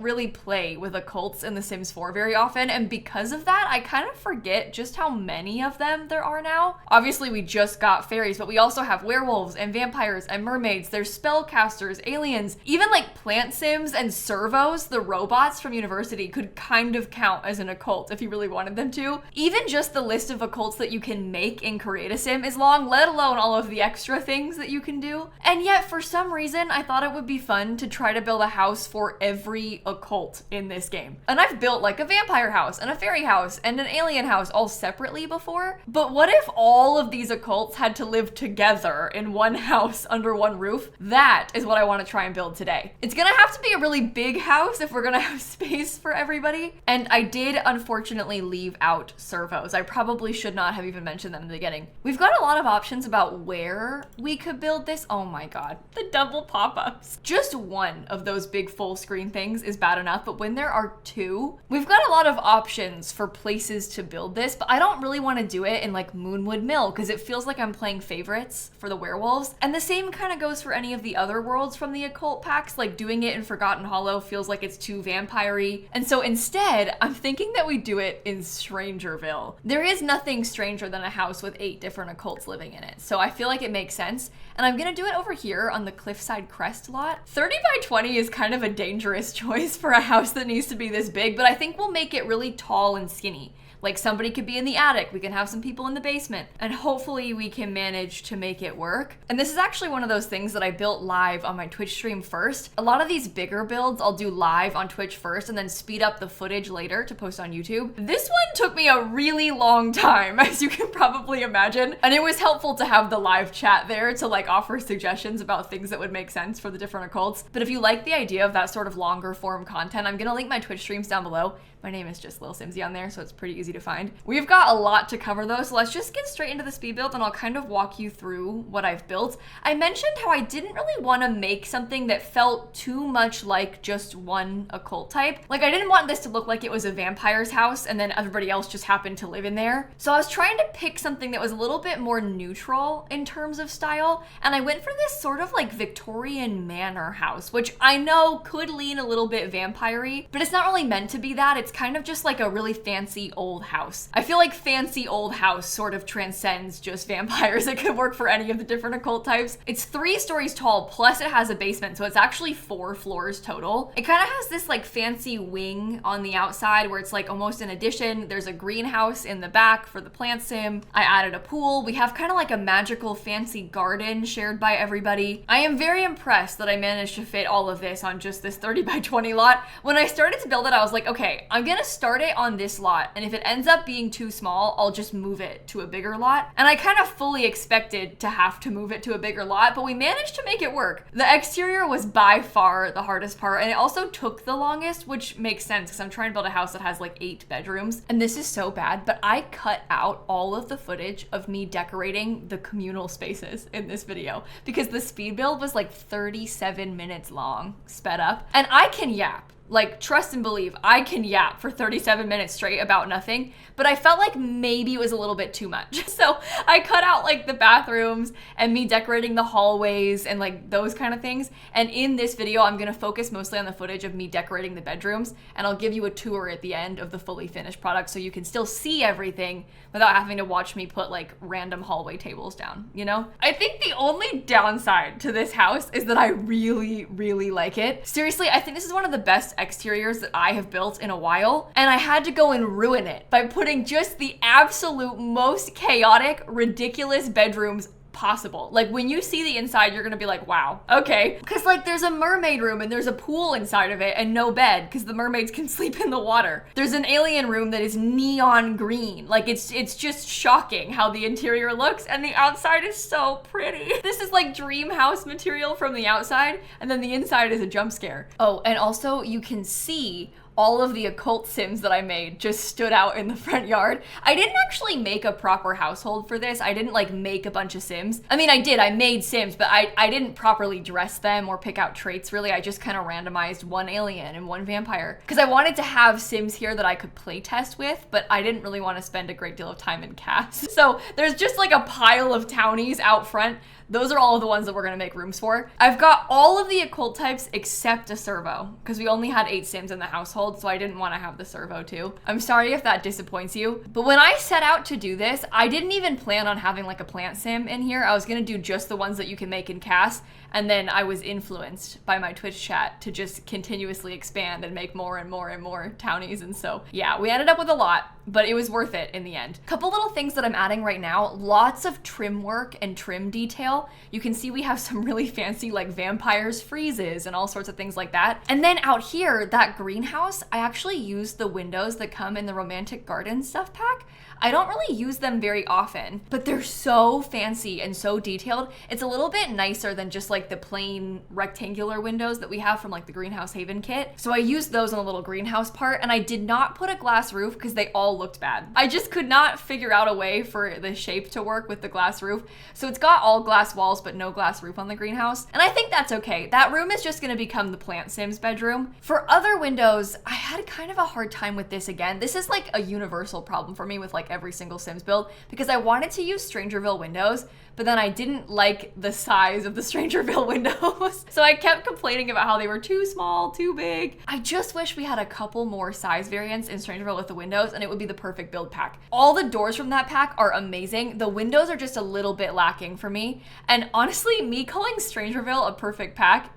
don't really play with occults in The Sims 4 very often, and because of that, I kind of forget just how many of them there are now. Obviously, we just got fairies, but we also have werewolves and vampires and mermaids. There's spellcasters, aliens, even like plant sims and servos, the robots from university, could kind of count as an occult if you really wanted them to. Even just the list of occults that you can make in Create a Sim is long, let alone all of the extra things that you can do. And yet, for some reason, I thought it would be fun to try to build a house for every occult in this game. And I've built like a vampire house and a fairy house and an alien house all separately before. But what if all of these occults had to live together in one house under one roof? That is what I want to try and build today. It's gonna have to be a really big house if we're gonna have space for everybody. And I did unfortunately leave out servos. I probably should not have even mentioned them in the beginning. We've got a lot of options about where we could build this. Oh my god, the double pop-ups. Just one of those big full screen things is bad enough, but when there are two, we've got a lot of options for places to build this, but I don't really want to do it in like Moonwood Mill because it feels like I'm playing favorites for the werewolves. And the same kind of goes for any of the other worlds from the occult packs, like doing it in Forgotten Hollow feels like it's too vampire-y. And so instead, I'm thinking that we do it in Strangerville. There is nothing stranger than a house with 8 different occults living in it, so I feel like it makes sense. And I'm gonna do it over here on the Cliffside Crest lot. 30 by 20 is kind of a dangerous choice for a house that needs to be this big, but I think we'll make it really tall and skinny. Like somebody could be in the attic, we can have some people in the basement, and hopefully we can manage to make it work. And this is actually one of those things that I built live on my Twitch stream first. A lot of these bigger builds I'll do live on Twitch first and then speed up the footage later to post on YouTube. This one took me a really long time, as you can probably imagine, and it was helpful to have the live chat there to like offer suggestions about things that would make sense for the different occults. But if you like the idea of that sort of longer form content, I'm gonna link my Twitch streams down below. My name is just lilsimsie on there, so it's pretty easy to find. We've got a lot to cover though, so let's just get straight into the speed build and I'll kind of walk you through what I've built. I mentioned how I didn't really want to make something that felt too much like just one occult type. Like I didn't want this to look like it was a vampire's house and then everybody else just happened to live in there. So I was trying to pick something that was a little bit more neutral in terms of style, and I went for this sort of like Victorian manor house, which I know could lean a little bit vampire-y, but it's not really meant to be that. It's kind of just like a really fancy old house. I feel like fancy old house sort of transcends just vampires. It could work for any of the different occult types. It's 3 stories tall, plus it has a basement, so it's actually 4 floors total. It kind of has this like fancy wing on the outside where it's like almost an addition. There's a greenhouse in the back for the plant sim. I added a pool. We have kind of like a magical fancy garden shared by everybody. I am very impressed that I managed to fit all of this on just this 30 by 20 lot. When I started to build it, I was like, okay, I'm gonna start it on this lot, and if it ends up being too small, I'll just move it to a bigger lot. And I kind of fully expected to have to move it to a bigger lot, but we managed to make it work. The exterior was by far the hardest part, and it also took the longest, which makes sense because I'm trying to build a house that has like 8 bedrooms. And this is so bad, but I cut out all of the footage of me decorating the communal spaces in this video because the speed build was like 37 minutes long, sped up, and I can yap. Like, trust and believe, I can yap for 37 minutes straight about nothing, but I felt like maybe it was a little bit too much. So I cut out like the bathrooms and me decorating the hallways and like those kind of things. And in this video, I'm gonna focus mostly on the footage of me decorating the bedrooms, and I'll give you a tour at the end of the fully finished product so you can still see everything without having to watch me put like random hallway tables down, you know? I think the only downside to this house is that I really, really like it. Seriously, I think this is one of the best exteriors that I have built in a while, and I had to go and ruin it by putting just the absolute most chaotic, ridiculous bedrooms possible. Like when you see the inside, you're gonna be like, wow, okay. Because like there's a mermaid room and there's a pool inside of it and no bed because the mermaids can sleep in the water. There's an alien room that is neon green. Like it's just shocking how the interior looks, and the outside is so pretty. This is like dream house material from the outside, and then the inside is a jump scare. Oh, and also you can see all of the occult sims that I made just stood out in the front yard. I didn't actually make a proper household for this. I didn't like make a bunch of sims. I mean, I did, I made sims, but I didn't properly dress them or pick out traits really. I just kind of randomized 1 alien and 1 vampire because I wanted to have sims here that I could play test with, but I didn't really want to spend a great deal of time in cast. So there's just like a pile of townies out front. Those are all of the ones that we're gonna make rooms for. I've got all of the occult types except a servo, because we only had 8 Sims in the household, so I didn't want to have the servo too. I'm sorry if that disappoints you, but when I set out to do this, I didn't even plan on having like a plant sim in here. I was gonna do just the ones that you can make in CAS, and then I was influenced by my Twitch chat to just continuously expand and make more and more and more townies. And so yeah, we ended up with a lot, but it was worth it in the end. Couple little things that I'm adding right now, lots of trim work and trim detail. You can see we have some really fancy like vampires freezes and all sorts of things like that. And then out here, that greenhouse, I actually used the windows that come in the romantic garden stuff pack. I don't really use them very often, but they're so fancy and so detailed. It's a little bit nicer than just like the plain rectangular windows that we have from like the Greenhouse Haven kit. So I used those on the little greenhouse part, and I did not put a glass roof because they all looked bad. I just could not figure out a way for the shape to work with the glass roof. So it's got all glass walls, but no glass roof on the greenhouse. And I think that's okay. That room is just gonna become the Plant Sims bedroom. For other windows, I had kind of a hard time with this again. This is like a universal problem for me with like every single Sims build, because I wanted to use Strangerville windows, but then I didn't like the size of the Strangerville windows. So I kept complaining about how they were too small, too big. I just wish we had a couple more size variants in Strangerville with the windows, and it would be the perfect build pack. All the doors from that pack are amazing. The windows are just a little bit lacking for me. And honestly, me calling Strangerville a perfect pack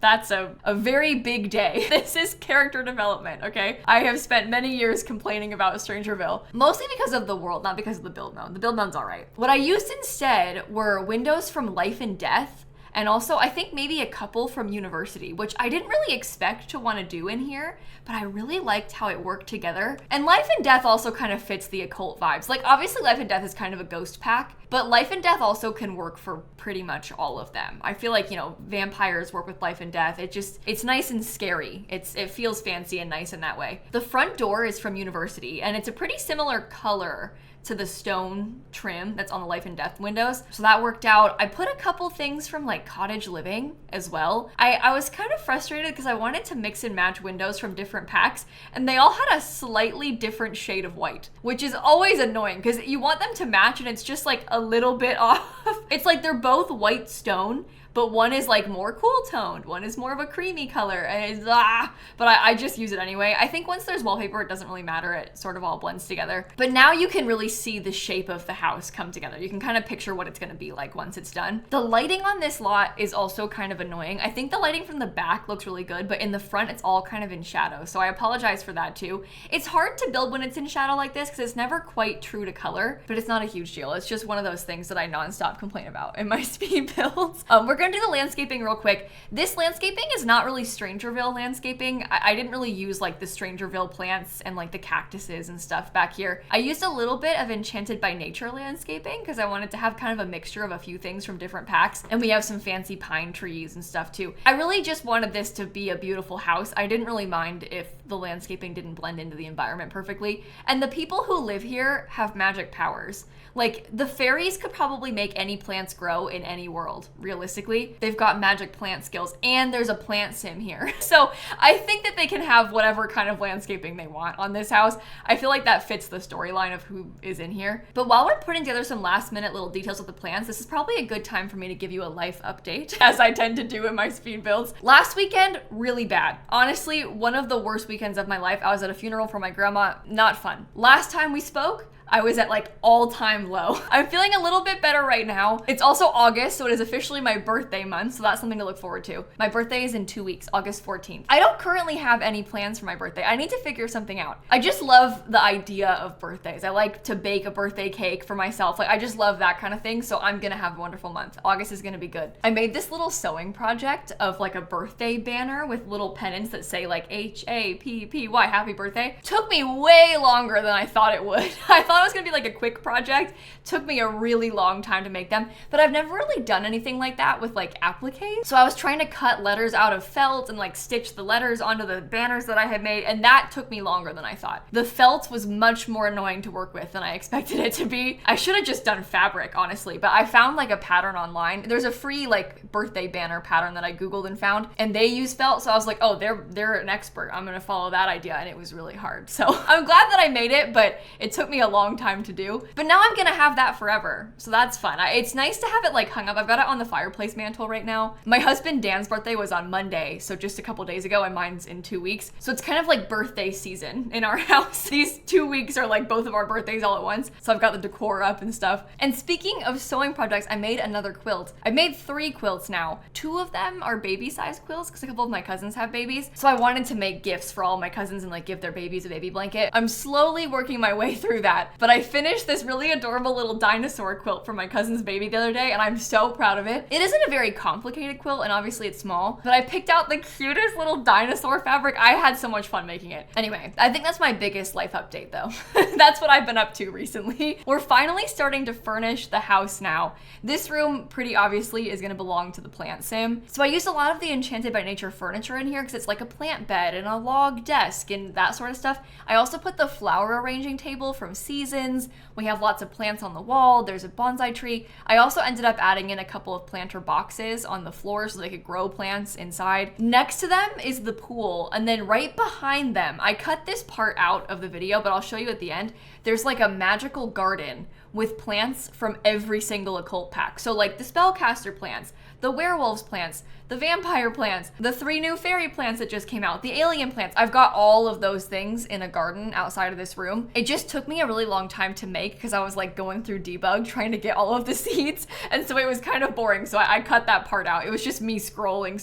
that's a very big day. This is character development, okay? I have spent many years complaining about Strangerville, mostly because of the world, not because of the build mode. The build mode's all right. What I used instead were windows from Life and Death, and also I think maybe a couple from University, which I didn't really expect to want to do in here, but I really liked how it worked together. And Life and Death also kind of fits the occult vibes. Like obviously Life and Death is kind of a ghost pack, but Life and Death also can work for pretty much all of them. I feel like, you know, vampires work with Life and Death. It's nice and scary. It feels fancy and nice in that way. The front door is from University, and it's a pretty similar color to the stone trim that's on the Life and Death windows. So that worked out. I put a couple things from like Cottage Living as well. I was kind of frustrated because I wanted to mix and match windows from different packs, and they all had a slightly different shade of white, which is always annoying because you want them to match and it's just like a little bit off. It's like they're both white stone, but one is like more cool toned, one is more of a creamy color, and it's but I just use it anyway. I think once there's wallpaper, it doesn't really matter. It sort of all blends together. But now you can really see the shape of the house come together. You can kind of picture what it's gonna be like once it's done. The lighting on this lot is also kind of annoying. I think the lighting from the back looks really good, but in the front, it's all kind of in shadow. So I apologize for that too. It's hard to build when it's in shadow like this because it's never quite true to color, but it's not a huge deal. It's just one of those things that I nonstop complain about in my speed builds. We're gonna do the landscaping real quick. This landscaping is not really Strangerville landscaping. I didn't really use like the Strangerville plants and like the cactuses and stuff back here. I used a little bit of Enchanted by Nature landscaping because I wanted to have kind of a mixture of a few things from different packs, and we have some fancy pine trees and stuff too. I really just wanted this to be a beautiful house. I didn't really mind if the landscaping didn't blend into the environment perfectly. And the people who live here have magic powers. Like the fairies could probably make any plants grow in any world, realistically. They've got magic plant skills, and there's a plant sim here. So I think that they can have whatever kind of landscaping they want on this house. I feel like that fits the storyline of who is in here. But while we're putting together some last minute little details with the plants, this is probably a good time for me to give you a life update, as I tend to do in my speed builds. Last weekend, really bad. Honestly, one of the worst weekends of my life. I was at a funeral for my grandma, not fun. Last time we spoke, I was at like all-time low. I'm feeling a little bit better right now. It's also August, so it is officially my birthday month, so that's something to look forward to. My birthday is in 2 weeks, August 14th. I don't currently have any plans for my birthday. I need to figure something out. I just love the idea of birthdays. I like to bake a birthday cake for myself. Like I just love that kind of thing, so I'm gonna have a wonderful month. August is gonna be good. I made this little sewing project of like a birthday banner with little pennants that say like HAPPY, happy birthday. Took me way longer than I thought it would. I thought it was gonna be like a quick project. Took me a really long time to make them, but I've never really done anything like that with like appliques. So I was trying to cut letters out of felt and like stitch the letters onto the banners that I had made, and that took me longer than I thought. The felt was much more annoying to work with than I expected it to be. I should have just done fabric, honestly, but I found like a pattern online. There's a free like birthday banner pattern that I Googled and found, and they use felt, so I was like, oh, they're an expert. I'm gonna follow that idea, and it was really hard. So I'm glad that I made it, but it took me a long long time to do. But now I'm gonna have that forever, so that's fun. It's nice to have it like hung up. I've got it on the fireplace mantle right now. My husband Dan's birthday was on Monday, so just a couple days ago, and mine's in 2 weeks. So it's kind of like birthday season in our house. These 2 weeks are like both of our birthdays all at once. So I've got the decor up and stuff. And speaking of sewing projects, I made another quilt. I've made 3 quilts now. 2 of them are baby size quilts because a couple of my cousins have babies. So I wanted to make gifts for all my cousins and like give their babies a baby blanket. I'm slowly working my way through that, but I finished this really adorable little dinosaur quilt for my cousin's baby the other day, and I'm so proud of it. It isn't a very complicated quilt, and obviously it's small, but I picked out the cutest little dinosaur fabric. I had so much fun making it. Anyway, I think that's my biggest life update though. That's what I've been up to recently. We're finally starting to furnish the house now. This room pretty obviously is gonna belong to the plant sim. So I used a lot of the Enchanted by Nature furniture in here because it's like a plant bed and a log desk and that sort of stuff. I also put the flower arranging table from Seasons. We have lots of plants on the wall. There's a bonsai tree. I also ended up adding in a couple of planter boxes on the floor so they could grow plants inside. Next to them is the pool, and then right behind them, I cut this part out of the video, but I'll show you at the end. There's like a magical garden with plants from every single occult pack. So like the Spellcaster plants, the Werewolves plants, the Vampire plants, the 3 new fairy plants that just came out, the alien plants. I've got all of those things in a garden outside of this room. It just took me a really long time to make because I was like going through debug trying to get all of the seeds, and so it was kind of boring, so I cut that part out. It was just me scrolling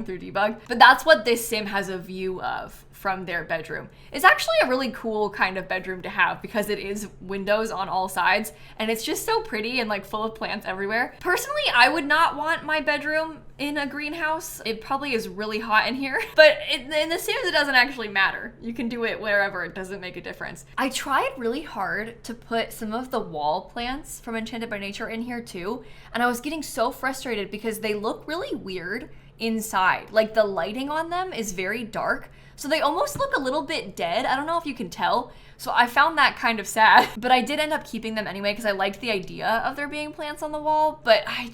through debug. But that's what this sim has a view of from their bedroom. It's actually a really cool kind of bedroom to have because it is windows on all sides, and it's just so pretty and like full of plants everywhere. Personally, I would not want my bedroom in a greenhouse. It probably is really hot in here, but in the Sims it doesn't actually matter. You can do it wherever, it doesn't make a difference. I tried really hard to put some of the wall plants from Enchanted by Nature in here too, and I was getting so frustrated because they look really weird inside. Like the lighting on them is very dark, so they almost look a little bit dead. I don't know if you can tell. So I found that kind of sad, but I did end up keeping them anyway because I liked the idea of there being plants on the wall, but I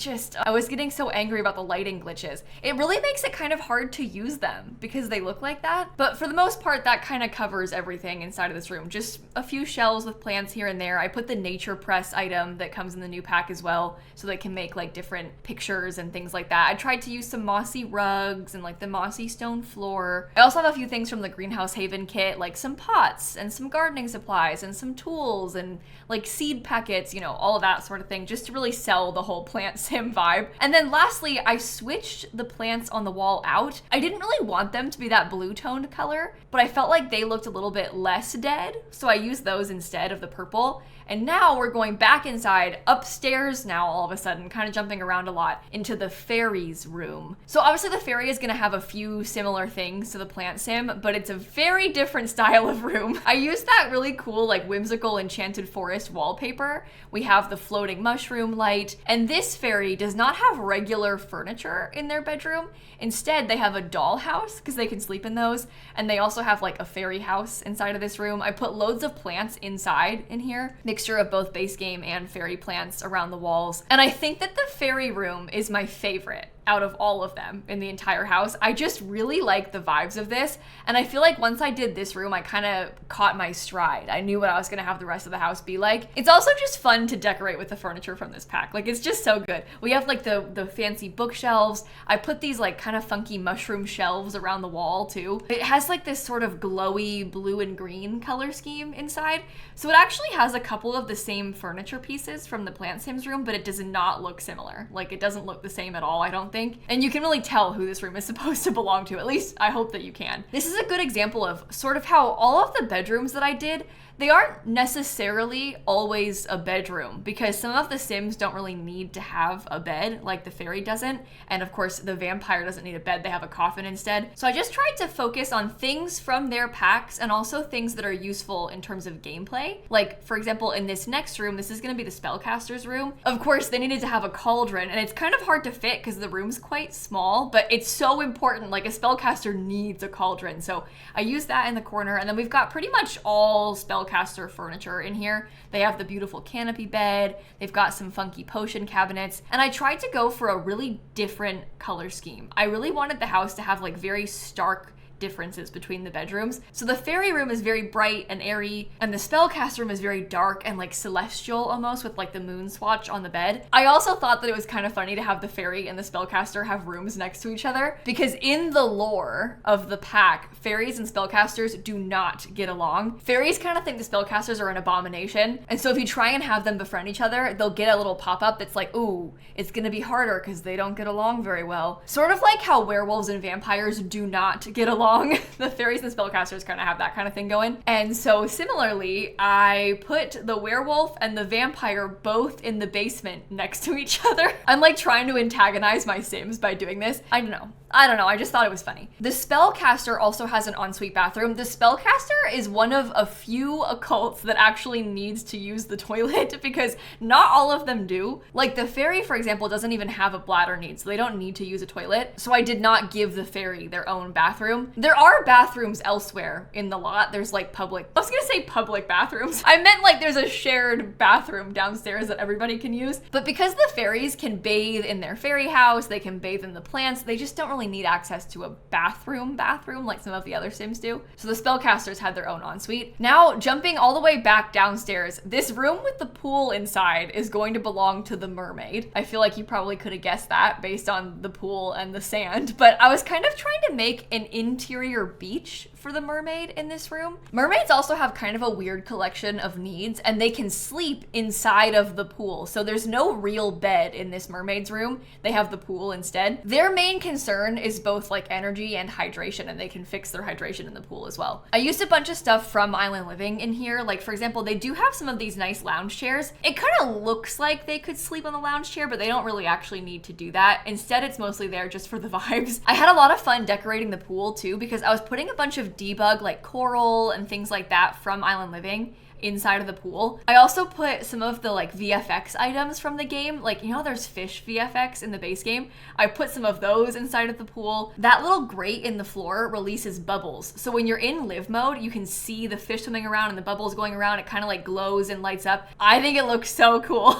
was getting so angry about the lighting glitches. It really makes it kind of hard to use them because they look like that, but for the most part, that kind of covers everything inside of this room. Just a few shelves with plants here and there. I put the nature press item that comes in the new pack as well, so they can make like different pictures and things like that. I tried to use some mossy rugs and like the mossy stone floor. I also have a few things from the Greenhouse Haven kit, like some pots and some gardening supplies and some tools and like seed packets, you know, all of that sort of thing, just to really sell the whole plant sim vibe. And then lastly, I switched the plants on the wall out. I didn't really want them to be that blue toned color, but I felt like they looked a little bit less dead, so I used those instead of the purple. And now we're going back inside, upstairs now all of a sudden, kind of jumping around a lot, into the fairies room. So obviously the fairy is gonna have a few similar things to the plant sim, but it's a very different style of room. I used that really cool, like whimsical enchanted forest wallpaper. We have the floating mushroom light, and this fairy does not have regular furniture in their bedroom. Instead, they have a dollhouse because they can sleep in those, and they also have like a fairy house inside of this room. I put loads of plants inside in here, mixture of both base game and fairy plants around the walls. And I think that the fairy room is my favorite out of all of them in the entire house. I just really like the vibes of this, and I feel like once I did this room, I kind of caught my stride. I knew what I was gonna have the rest of the house be like. It's also just fun to decorate with the furniture from this pack. Like, it's just so good. We have like the fancy bookshelves. I put these like kind of funky mushroom shelves around the wall too. It has like this sort of glowy blue and green color scheme inside. So it actually has a couple of the same furniture pieces from the Plant Sims room, but it does not look similar. Like, it doesn't look the same at all, I don't think. And you can really tell who this room is supposed to belong to. At least I hope that you can. This is a good example of sort of how all of the bedrooms that I did, they aren't necessarily always a bedroom, because some of the Sims don't really need to have a bed, like the fairy doesn't. And of course, the vampire doesn't need a bed, they have a coffin instead. So I just tried to focus on things from their packs and also things that are useful in terms of gameplay. Like, for example, in this next room, this is gonna be the Spellcaster's room. Of course, they needed to have a cauldron, and it's kind of hard to fit because the room's quite small, but it's so important. Like, a Spellcaster needs a cauldron. So I used that in the corner, and then we've got pretty much all Spellcaster furniture in here. They have the beautiful canopy bed, they've got some funky potion cabinets, and I tried to go for a really different color scheme. I really wanted the house to have like very stark differences between the bedrooms. So the fairy room is very bright and airy, and the spellcaster room is very dark and like celestial almost, with like the moon swatch on the bed. I also thought that it was kind of funny to have the fairy and the spellcaster have rooms next to each other, because in the lore of the pack, fairies and spellcasters do not get along. Fairies kind of think the spellcasters are an abomination, and so if you try and have them befriend each other, they'll get a little pop-up that's like, ooh, it's gonna be harder because they don't get along very well. Sort of like how werewolves and vampires do not get along. The fairies and spellcasters kind of have that kind of thing going. And so similarly, I put the werewolf and the vampire both in the basement next to each other. I'm like trying to antagonize my Sims by doing this. I don't know. I just thought it was funny. The spellcaster also has an ensuite bathroom. The spellcaster is one of a few occults that actually needs to use the toilet because not all of them do. Like the fairy, for example, doesn't even have a bladder need, so they don't need to use a toilet. So I did not give the fairy their own bathroom. There are bathrooms elsewhere in the lot. There's like I was gonna say public bathrooms. I meant like there's a shared bathroom downstairs that everybody can use. But because the fairies can bathe in their fairy house, they can bathe in the plants, they just don't really need access to a bathroom like some of the other Sims do. So the spellcasters had their own ensuite. Now, jumping all the way back downstairs, this room with the pool inside is going to belong to the mermaid. I feel like you probably could have guessed that based on the pool and the sand, but I was kind of trying to make an interior beach for the mermaid in this room. Mermaids also have kind of a weird collection of needs, and they can sleep inside of the pool. So there's no real bed in this mermaid's room. They have the pool instead. Their main concern is both like energy and hydration, and they can fix their hydration in the pool as well. I used a bunch of stuff from Island Living in here. Like for example, they do have some of these nice lounge chairs. It kind of looks like they could sleep on the lounge chair, but they don't really actually need to do that. Instead, it's mostly there just for the vibes. I had a lot of fun decorating the pool too, because I was putting a bunch of debug like coral and things like that from Island Living inside of the pool. I also put some of the like VFX items from the game, like you know there's fish VFX in the base game. I put some of those inside of the pool. That little grate in the floor releases bubbles, so when you're in live mode you can see the fish swimming around and the bubbles going around. It kind of like glows and lights up. I think it looks so cool.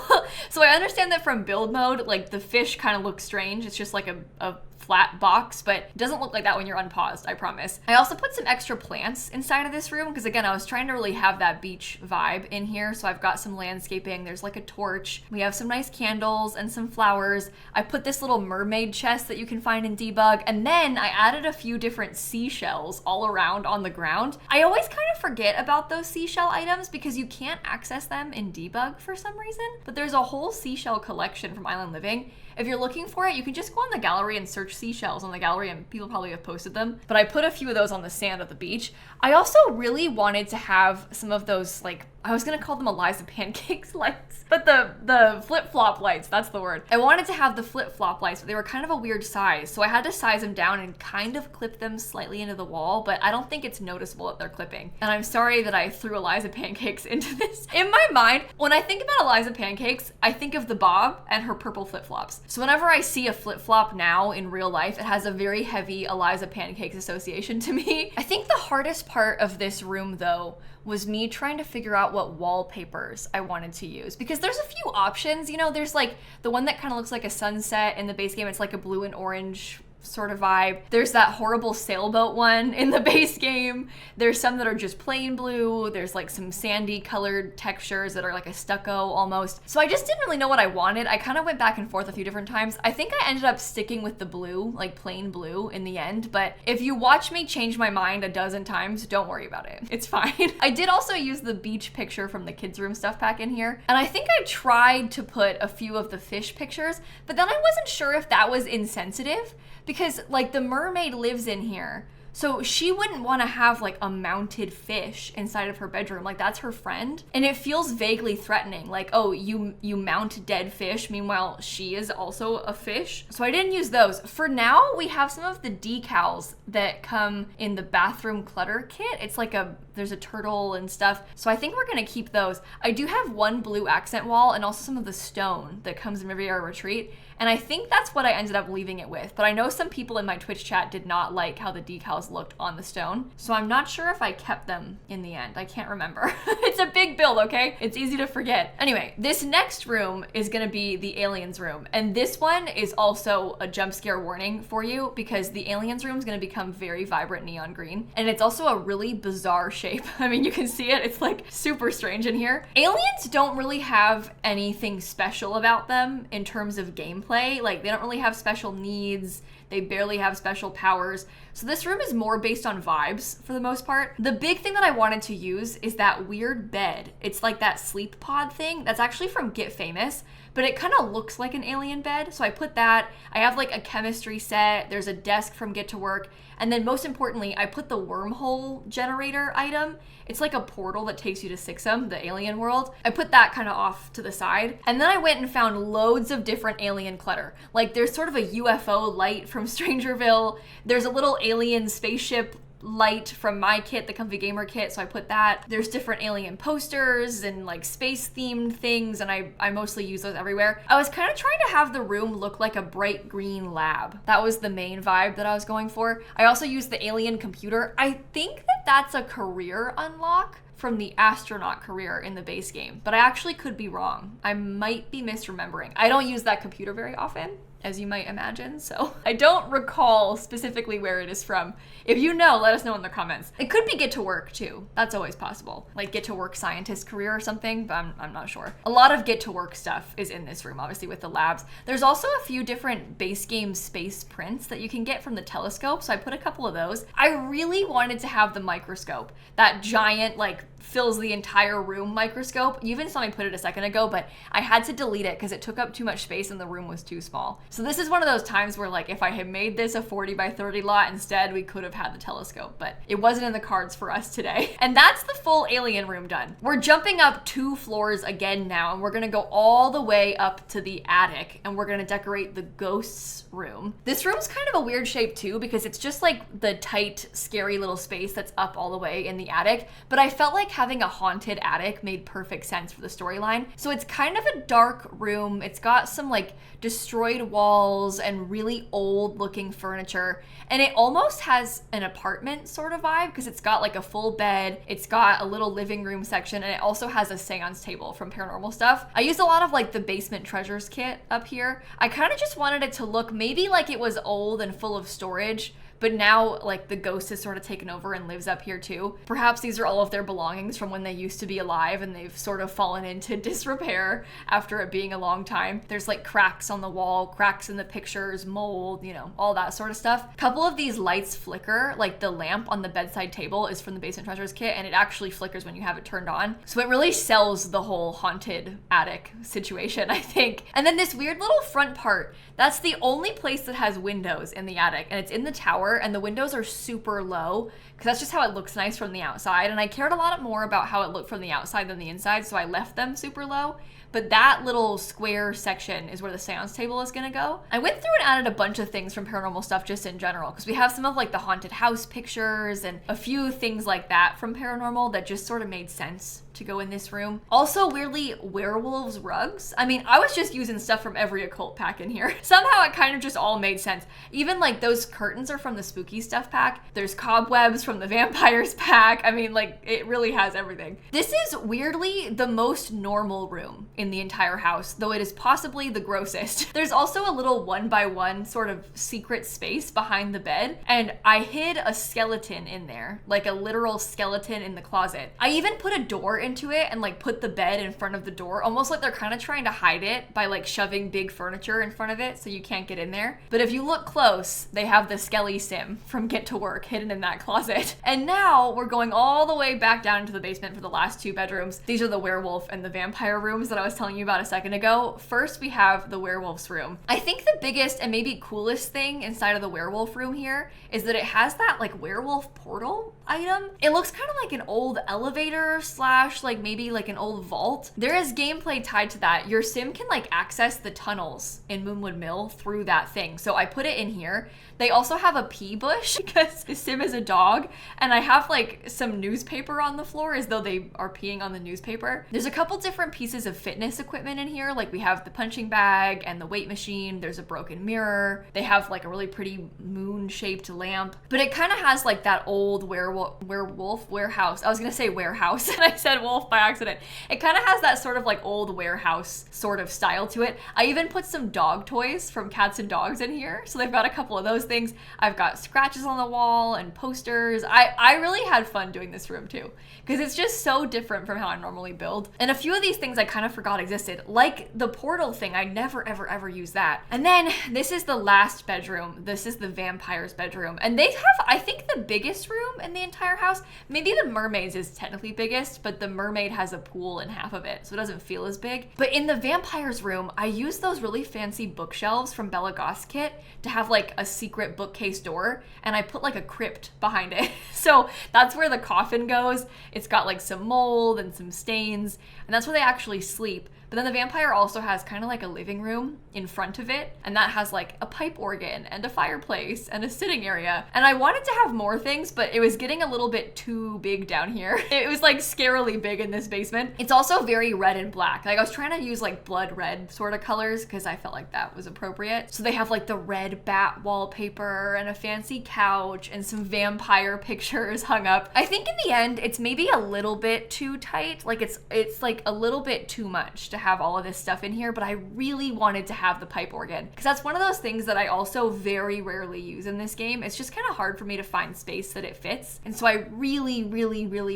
So I understand that from build mode, like the fish kind of looks strange. It's just like a flat box, but it doesn't look like that when you're unpaused, I promise. I also put some extra plants inside of this room because again, I was trying to really have that beach vibe in here. So I've got some landscaping, there's like a torch, we have some nice candles and some flowers. I put this little mermaid chest that you can find in debug, and then I added a few different seashells all around on the ground. I always kind of forget about those seashell items because you can't access them in debug for some reason, but there's a whole seashell collection from Island Living. If you're looking for it, you can just go on the gallery and search seashells on the gallery, and people probably have posted them. But I put a few of those on the sand at the beach. I also really wanted to have some of those, like, I was gonna call them Eliza Pancakes lights, but the flip-flop lights, that's the word. I wanted to have the flip-flop lights, but they were kind of a weird size, so I had to size them down and kind of clip them slightly into the wall, but I don't think it's noticeable that they're clipping. And I'm sorry that I threw Eliza Pancakes into this. In my mind, when I think about Eliza Pancakes, I think of the bob and her purple flip-flops. So whenever I see a flip-flop now in real life, it has a very heavy Eliza Pancakes association to me. I think the hardest part of this room, though, was me trying to figure out what wallpapers I wanted to use, because there's a few options. You know, there's like the one that kind of looks like a sunset in the base game. It's like a blue and orange sort of vibe. There's that horrible sailboat one in the base game. There's some that are just plain blue. There's like some sandy colored textures that are like a stucco almost. So I just didn't really know what I wanted. I kind of went back and forth a few different times. I think I ended up sticking with the blue, like plain blue in the end, but if you watch me change my mind a dozen times, don't worry about it. It's fine. I did also use the beach picture from the kids room stuff pack in here, and I think I tried to put a few of the fish pictures, but then I wasn't sure if that was insensitive, because like the mermaid lives in here, so she wouldn't want to have like a mounted fish inside of her bedroom. Like that's her friend, and it feels vaguely threatening, like, oh, you mount dead fish, meanwhile she is also a fish. So I didn't use those. For now, we have some of the decals that come in the bathroom clutter kit. It's like there's a turtle and stuff, so I think we're gonna keep those. I do have one blue accent wall and also some of the stone that comes in Riviera Retreat, And I think that's what I ended up leaving it with. But I know some people in my Twitch chat did not like how the decals looked on the stone. So I'm not sure if I kept them in the end. I can't remember. It's a big build, okay? It's easy to forget. Anyway, this next room is gonna be the aliens room. And this one is also a jump scare warning for you because the aliens room is gonna become very vibrant neon green. And it's also a really bizarre shape. I mean, you can see it. It's like super strange in here. Aliens don't really have anything special about them in terms of gameplay. Like, they don't really have special needs. They barely have special powers. So this room is more based on vibes for the most part. The big thing that I wanted to use is that weird bed. It's like that sleep pod thing that's actually from Get Famous, but it kind of looks like an alien bed. So I put that. I have like a chemistry set. There's a desk from Get to Work. And then most importantly, I put the wormhole generator item. It's like a portal that takes you to Sixum, the alien world. I put that kind of off to the side. And then I went and found loads of different alien clutter. Like there's sort of a UFO light from Strangerville. There's a little alien spaceship light from my kit, the Comfy Gamer kit, so I put that. There's different alien posters and like space themed things, and I mostly use those everywhere. I was kind of trying to have the room look like a bright green lab. That was the main vibe that I was going for. I also used the alien computer. I think that that's a career unlock from the astronaut career in the base game, but I actually could be wrong. I might be misremembering. I don't use that computer very often, as you might imagine, so I don't recall specifically where it is from. If you know, let us know in the comments. It could be Get to Work too. That's always possible. Like Get to Work scientist career or something, but I'm not sure. A lot of Get to Work stuff is in this room, obviously with the labs. There's also a few different base game space prints that you can get from the telescope, so I put a couple of those. I really wanted to have the microscope, that giant, like, fills the entire room microscope. You even saw me put it a second ago, but I had to delete it because it took up too much space and the room was too small. So this is one of those times where, like, if I had made this a 40 by 30 lot instead, we could have had the telescope, but it wasn't in the cards for us today. And that's the full alien room done. We're jumping up 2 floors again now, and we're gonna go all the way up to the attic, and we're gonna decorate the ghosts room. This room's kind of a weird shape too, because it's just like the tight, scary little space that's up all the way in the attic, but I felt like having a haunted attic made perfect sense for the storyline. So it's kind of a dark room. It's got some like destroyed walls and really old looking furniture, and it almost has an apartment sort of vibe because it's got like a full bed, it's got a little living room section, and it also has a seance table from Paranormal Stuff. I used a lot of like the Basement Treasures kit up here. I kind of just wanted it to look maybe like it was old and full of storage, but now like the ghost has sort of taken over and lives up here too. Perhaps these are all of their belongings from when they used to be alive and they've sort of fallen into disrepair after it being a long time. There's like cracks on the wall, cracks in the pictures, mold, you know, all that sort of stuff. A couple of these lights flicker, like the lamp on the bedside table is from the Basement Treasures kit, and it actually flickers when you have it turned on. So it really sells the whole haunted attic situation, I think. And then this weird little front part, that's the only place that has windows in the attic, and it's in the tower, and the windows are super low because that's just how it looks nice from the outside. And I cared a lot more about how it looked from the outside than the inside, so I left them super low. But that little square section is where the seance table is gonna go. I went through and added a bunch of things from Paranormal Stuff just in general, because we have some of like the haunted house pictures and a few things like that from Paranormal that just sort of made sense to go in this room. Also, weirdly, werewolves rugs. I mean, I was just using stuff from every occult pack in here. Somehow it kind of just all made sense. Even like those curtains are from the spooky stuff pack. There's cobwebs from the vampires pack. I mean, like, it really has everything. This is weirdly the most normal room in the entire house, though it is possibly the grossest. There's also a little 1x1 sort of secret space behind the bed, and I hid a skeleton in there, like a literal skeleton in the closet. I even put a door into it and like put the bed in front of the door, almost like they're kind of trying to hide it by like shoving big furniture in front of it so you can't get in there. But if you look close, they have the Skelly Sim from Get to Work hidden in that closet. And now we're going all the way back down into the basement for the last 2 bedrooms. These are the werewolf and the vampire rooms that I was telling you about a second ago. First, we have the werewolf's room. I think the biggest and maybe coolest thing inside of the werewolf room here is that it has that like werewolf portal item. It looks kind of like an old elevator slash / like maybe like an old vault. There is gameplay tied to that. Your sim can like access the tunnels in Moonwood Mill through that thing. So I put it in here. They also have a pee bush because the sim is a dog, and I have like some newspaper on the floor as though they are peeing on the newspaper. There's a couple different pieces of fitness equipment in here. Like we have the punching bag and the weight machine. There's a broken mirror. They have like a really pretty moon-shaped lamp, but it kind of has like that old warehouse. I was gonna say warehouse and I said wolf by accident. It kind of has that sort of like old warehouse sort of style to it. I even put some dog toys from Cats and Dogs in here. So they've got a couple of those things. I've got scratches on the wall and posters. I really had fun doing this room too, because it's just so different from how I normally build. And a few of these things I kind of forgot existed, like the portal thing. I never ever use that. And then this is the last bedroom. This is the vampire's bedroom, and they have, I think, the biggest room in the entire house. Maybe the mermaid's is technically biggest, but the mermaid has a pool in half of it, so it doesn't feel as big. But in the vampire's room, I used those really fancy bookshelves from Bella Goth's kit to have like a secret bookcase door, and I put like a crypt behind it. So that's where the coffin goes. It's got like some mold and some stains, and that's where they actually sleep. But then the vampire also has kind of like a living room in front of it, and that has like a pipe organ and a fireplace and a sitting area. And I wanted to have more things, but it was getting a little bit too big down here. It was like scarily big in this basement. It's also very red and black. Like I was trying to use like blood red sort of colors because I felt like that was appropriate. So they have like the red bat wallpaper and a fancy couch and some vampire pictures hung up. I think in the end, it's maybe a little bit too tight. Like it's like a little bit too much to have all of this stuff in here, but I really wanted to have the pipe organ because that's one of those things that I also very rarely use in this game. It's just kind of hard for me to find space that it fits. And so I really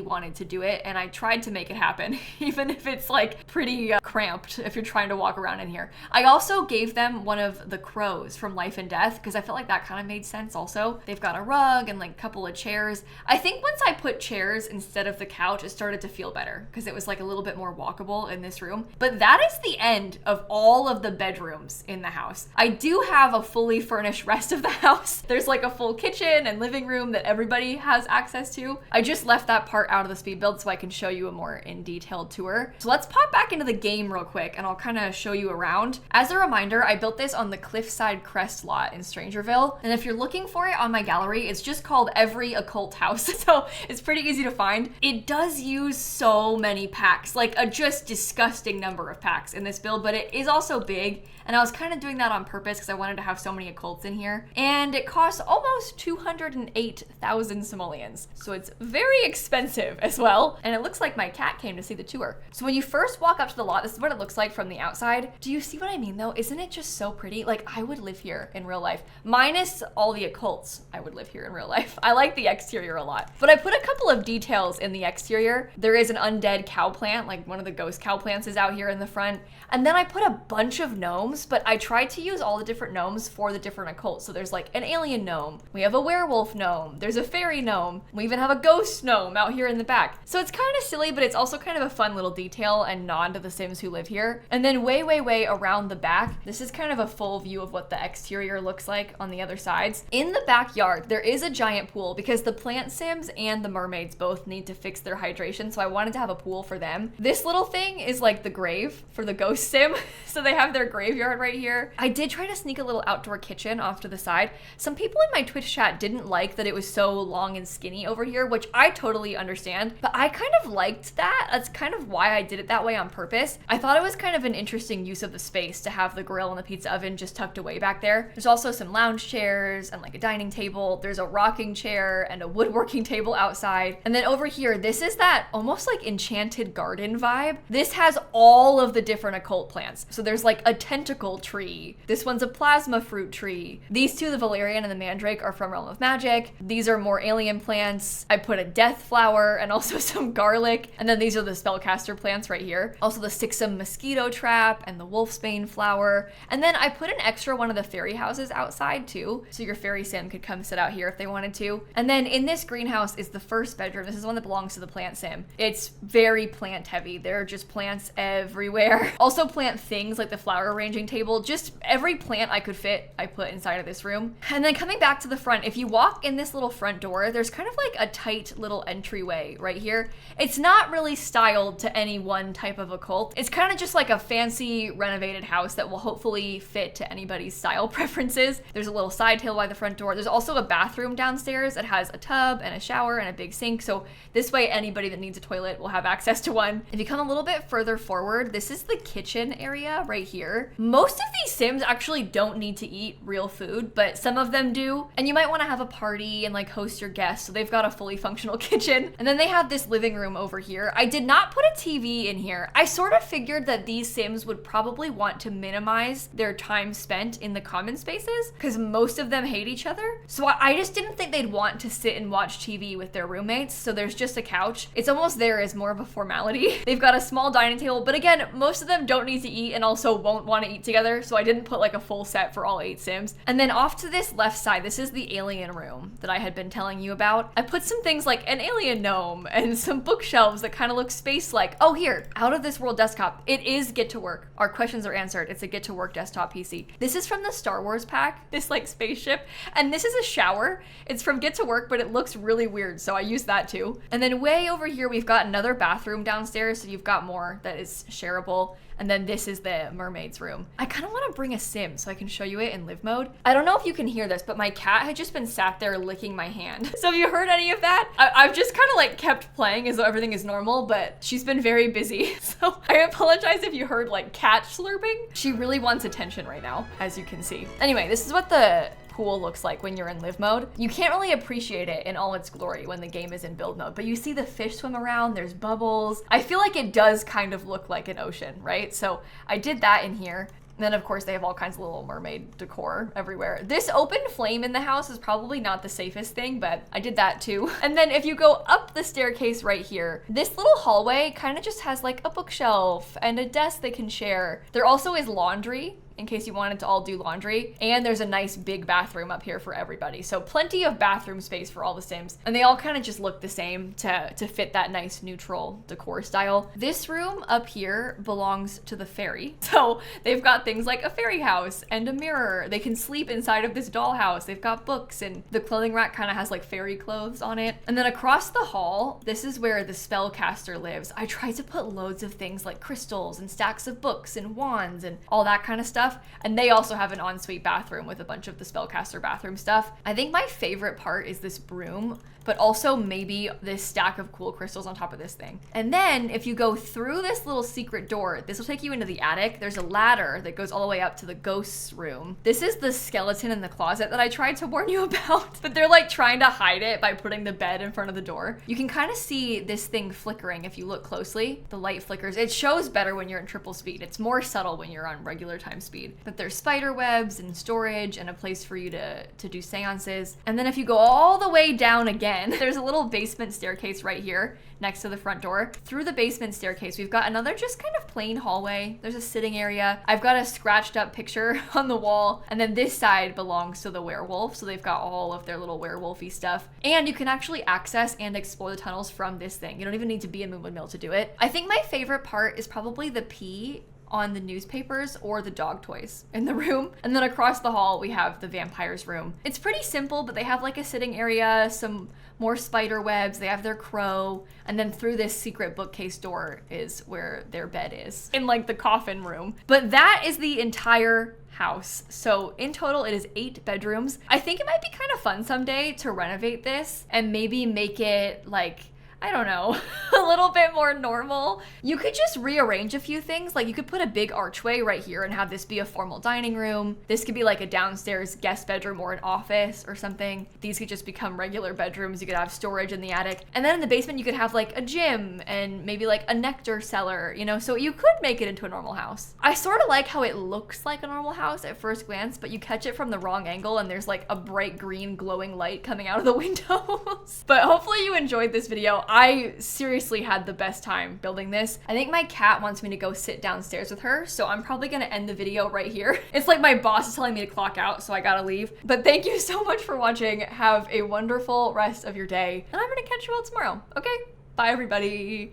wanted to do it, and I tried to make it happen, even if it's like pretty cramped if you're trying to walk around in here. I also gave them one of the crows from Life and Death because I felt like that kind of made sense also. They've got a rug and like a couple of chairs. I think once I put chairs instead of the couch, it started to feel better because it was like a little bit more walkable in this room. But that is the end of all of the bedrooms in the house. I do have a fully furnished rest of the house. There's like a full kitchen and living room that everybody has access to. I just left that part out of the speed build so I can show you a more in detailed tour. So let's pop back into the game real quick and I'll kind of show you around. As a reminder, I built this on the Cliffside Crest lot in Strangerville. And if you're looking for it on my gallery, it's just called Every Occult House. So it's pretty easy to find. It does use so many packs, like a just disgusting number of packs in this build, but it is also big, and I was kind of doing that on purpose because I wanted to have so many occults in here. And it costs almost 208,000 simoleons, so it's very expensive as well. And it looks like my cat came to see the tour. So when you first walk up to the lot, this is what it looks like from the outside. Do you see what I mean though? Isn't it just so pretty? Like I would live here in real life. Minus all the occults, I would live here in real life. I like the exterior a lot, but I put a couple of details in the exterior. There is an undead cow plant, like one of the ghost cow plants is out here in the front. And then I put a bunch of gnomes, but I tried to use all the different gnomes for the different occults. So there's like an alien gnome, we have a werewolf gnome, there's a fairy gnome, we even have a ghost gnome out here in the back. So it's kind of silly, but it's also kind of a fun little detail and nod to the Sims who live here. And then way around the back, this is kind of a full view of what the exterior looks like on the other sides. In the backyard, there is a giant pool because the plant Sims and the mermaids both need to fix their hydration. So I wanted to have a pool for them. This little thing is like the grave for the ghost sim. So they have their graveyard right here. I did try to sneak a little outdoor kitchen off to the side. Some people in my Twitch chat didn't like that it was so long and skinny over here, which I totally understand, but I kind of liked that. That's kind of why I did it that way on purpose. I thought it was kind of an interesting use of the space to have the grill and the pizza oven just tucked away back there. There's also some lounge chairs and like a dining table. There's a rocking chair and a woodworking table outside. And then over here, this is that almost like enchanted garden vibe. This has all of the different occult plants. So there's like a tentacle tree. This one's a plasma fruit tree. These two, the valerian and the mandrake, are from Realm of Magic. These are more alien plants. I put a death flower and also some garlic. And then these are the spellcaster plants right here. Also the Sixum mosquito trap and the wolfsbane flower. And then I put an extra one of the fairy houses outside too. So your fairy sim could come sit out here if they wanted to. And then in this greenhouse is the first bedroom. This is the one that belongs to the plant sim. It's very plant heavy. There are just plants everywhere everywhere. Also plant things like the flower arranging table. Just every plant I could fit, I put inside of this room. And then coming back to the front, if you walk in this little front door, there's kind of like a tight little entryway right here. It's not really styled to any one type of occult. It's kind of just like a fancy renovated house that will hopefully fit to anybody's style preferences. There's a little side table by the front door. There's also a bathroom downstairs that has a tub and a shower and a big sink. So this way, anybody that needs a toilet will have access to one. If you come a little bit further forward, this is the kitchen area right here. Most of these Sims actually don't need to eat real food, but some of them do. And you might want to have a party and like host your guests. So they've got a fully functional kitchen. And then they have this living room over here. I did not put a TV in here. I sort of figured that these Sims would probably want to minimize their time spent in the common spaces because most of them hate each other. So I just didn't think they'd want to sit and watch TV with their roommates. So there's just a couch. It's almost there as more of a formality. They've got a small dining table, but again, most of them don't need to eat and also won't want to eat together. So I didn't put like a full set for all 8 Sims. And then off to this left side, this is the alien room that I had been telling you about. I put some things like an alien gnome and some bookshelves that kind of look space-like. Oh, here, out of this world desktop. It is Get to Work. Our questions are answered. It's a Get to Work desktop PC. This is from the Star Wars pack, this like spaceship. And this is a shower. It's from Get to Work, but it looks really weird. So I use that too. And then way over here, we've got another bathroom downstairs. So you've got more that is shareable. And then this is the mermaid's room. I kind of want to bring a Sim so I can show you it in live mode. I don't know if you can hear this, but my cat had just been sat there licking my hand. So have you heard any of that? I've just kind of like kept playing as though everything is normal, but she's been very busy. So I apologize if you heard like cat slurping. She really wants attention right now, as you can see. Anyway, this is what the pool looks like when you're in live mode. You can't really appreciate it in all its glory when the game is in build mode, but you see the fish swim around, there's bubbles. I feel like it does kind of look like an ocean, right? So I did that in here. And then of course they have all kinds of little mermaid decor everywhere. This open flame in the house is probably not the safest thing, but I did that too. And then if you go up the staircase right here, this little hallway kind of just has like a bookshelf and a desk they can share. There also is laundry, in case you wanted to all do laundry. And there's a nice big bathroom up here for everybody. So plenty of bathroom space for all the Sims. And they all kind of just look the same to fit that nice neutral decor style. This room up here belongs to the fairy. So they've got things like a fairy house and a mirror. They can sleep inside of this dollhouse. They've got books and the clothing rack kind of has like fairy clothes on it. And then across the hall, this is where the Spellcaster lives. I tried to put loads of things like crystals and stacks of books and wands and all that kind of stuff. And they also have an ensuite bathroom with a bunch of the Spellcaster bathroom stuff. I think my favorite part is this broom, but also maybe this stack of cool crystals on top of this thing. And then if you go through this little secret door, this will take you into the attic. There's a ladder that goes all the way up to the ghost's room. This is the skeleton in the closet that I tried to warn you about, but they're like trying to hide it by putting the bed in front of the door. You can kind of see this thing flickering if you look closely. The light flickers. It shows better when you're in triple speed. It's more subtle when you're on regular time speed. But there's spider webs and storage and a place for you to do seances. And then if you go all the way down again, there's a little basement staircase right here next to the front door. Through the basement staircase, we've got another just kind of plain hallway. There's a sitting area. I've got a scratched up picture on the wall. And then this side belongs to the werewolf. So they've got all of their little werewolfy stuff. And you can actually access and explore the tunnels from this thing. You don't even need to be in Moonwood Mill to do it. I think my favorite part is probably the pee on the newspapers or the dog toys in the room. And then across the hall, we have the vampire's room. It's pretty simple, but they have like a sitting area, some more spider webs, they have their crow, and then through this secret bookcase door is where their bed is, in like the coffin room. But that is the entire house. So in total, it is 8 bedrooms. I think it might be kind of fun someday to renovate this and maybe make it like, I don't know, a little bit more normal. You could just rearrange a few things. Like you could put a big archway right here and have this be a formal dining room. This could be like a downstairs guest bedroom or an office or something. These could just become regular bedrooms. You could have storage in the attic. And then in the basement, you could have like a gym and maybe like a nectar cellar, you know, so you could make it into a normal house. I sort of like how it looks like a normal house at first glance, but you catch it from the wrong angle and there's like a bright green glowing light coming out of the windows. But hopefully you enjoyed this video. I seriously had the best time building this. I think my cat wants me to go sit downstairs with her, so I'm probably gonna end the video right here. It's like my boss is telling me to clock out, so I gotta leave. But thank you so much for watching. Have a wonderful rest of your day, and I'm gonna catch you all tomorrow. Okay, bye everybody.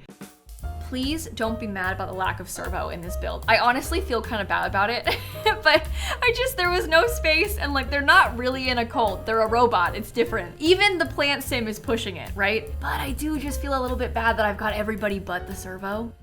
please don't be mad about the lack of servo in this build. I honestly feel kind of bad about it, but there was no space, and like, they're not really in a cult, they're a robot, it's different. Even the plant sim is pushing it, right? But I do just feel a little bit bad that I've got everybody but the servo.